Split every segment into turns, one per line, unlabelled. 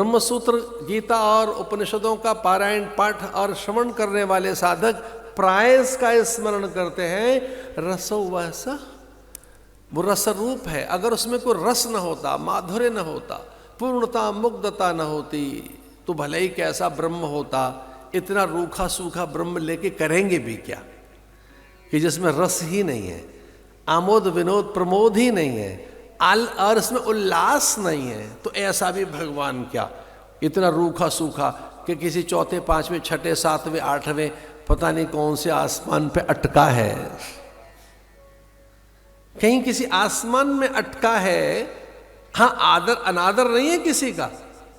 ब्रह्मसूत्र, गीता और उपनिषदों का पारायण, पाठ और श्रवण करने वाले साधक प्राय का स्मरण करते हैं। रसो वस, वो रस रूप है। अगर उसमें कोई रस न होता, माधुर्य न होता, पूर्णता मुग्धता न होती, तो भले ही कैसा ब्रह्म होता, इतना रूखा सूखा ब्रह्म लेके करेंगे भी क्या, कि जिसमें रस ही नहीं है, आमोद विनोद प्रमोद ही नहीं है, और इसमें उल्लास नहीं है, तो ऐसा भी भगवान क्या, इतना रूखा सूखा कि किसी चौथे, पांचवें, छठे, सातवें, आठवें पता नहीं कौन से आसमान पे अटका है, कहीं किसी आसमान में अटका है। हाँ, आदर अनादर नहीं है किसी का,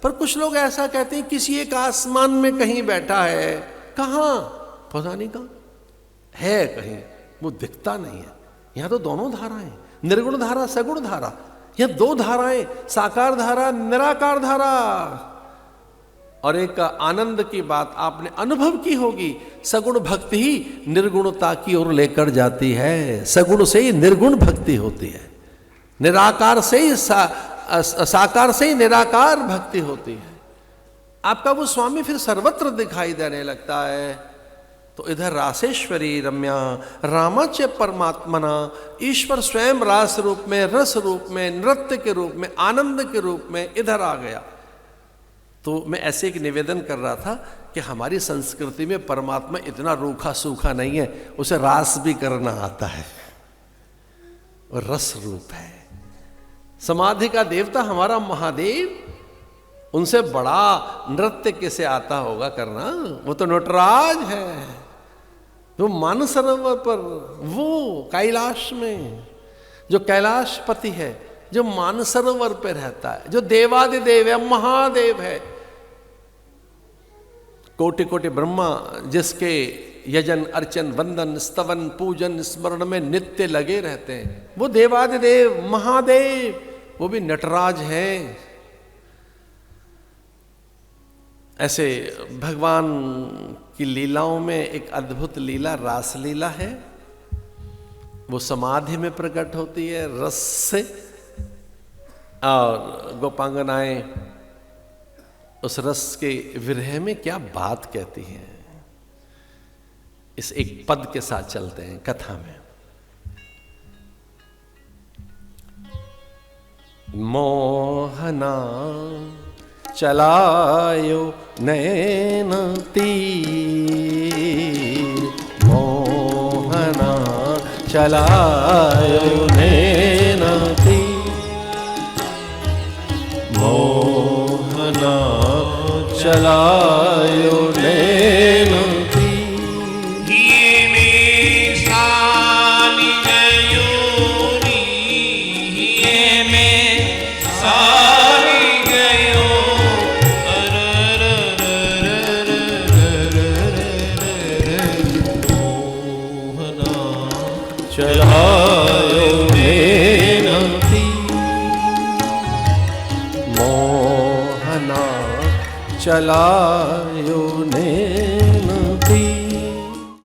पर कुछ लोग ऐसा कहते हैं किसी एक आसमान में कहीं बैठा है। कहाँ? पता नहीं कहाँ है, कहीं वो दिखता नहीं है। यहां तो दोनों धाराएं, निर्गुण धारा, सगुण धारा, यह दो धाराएं, साकार धारा, निराकार धारा। और एक आनंद की बात आपने अनुभव की होगी, सगुण भक्ति ही निर्गुणता की ओर लेकर जाती है। सगुण से ही निर्गुण भक्ति होती है, निराकार से ही साकार से ही निराकार भक्ति होती है। आपका वो स्वामी फिर सर्वत्र दिखाई देने लगता है। तो इधर रासेश्वरी रम्या रामाच परमात्मना, ईश्वर स्वयं रास रूप में, रस रूप में, नृत्य के रूप में, आनंद के रूप में इधर आ गया। तो मैं ऐसे एक निवेदन कर रहा था कि हमारी संस्कृति में परमात्मा इतना रूखा सूखा नहीं है, उसे रास भी करना आता है और रस रूप है। समाधि का देवता हमारा महादेव, उनसे बड़ा नृत्य किसे आता होगा करना? वो तो नटराज है, वो मानसरोवर पर, वो कैलाश में जो कैलाशपति है, जो मानसरोवर पे रहता है, जो देवादिदेव है, महादेव है। कोटि कोटि ब्रह्मा जिसके यजन अर्चन वंदन स्तवन पूजन स्मरण में नित्य लगे रहते हैं, वो देवादिदेव महादेव, वो भी नटराज हैं। ऐसे भगवान की लीलाओं में एक अद्भुत लीला रास लीला है। वो समाधि में प्रकट होती है रस से, और गोपांगनाएं उस रस के विरह में क्या बात कहती हैं, इस एक पद के साथ चलते हैं कथा में। मोहना चलायो नैन तीर, मोहना चलायो नैन तीर, मोहना चलायो नैन तीर।
हिये में सानी गयोरी, हिये में सानी गयो, मोहना
चलायो नैन तीर, मोहना चलायो नैन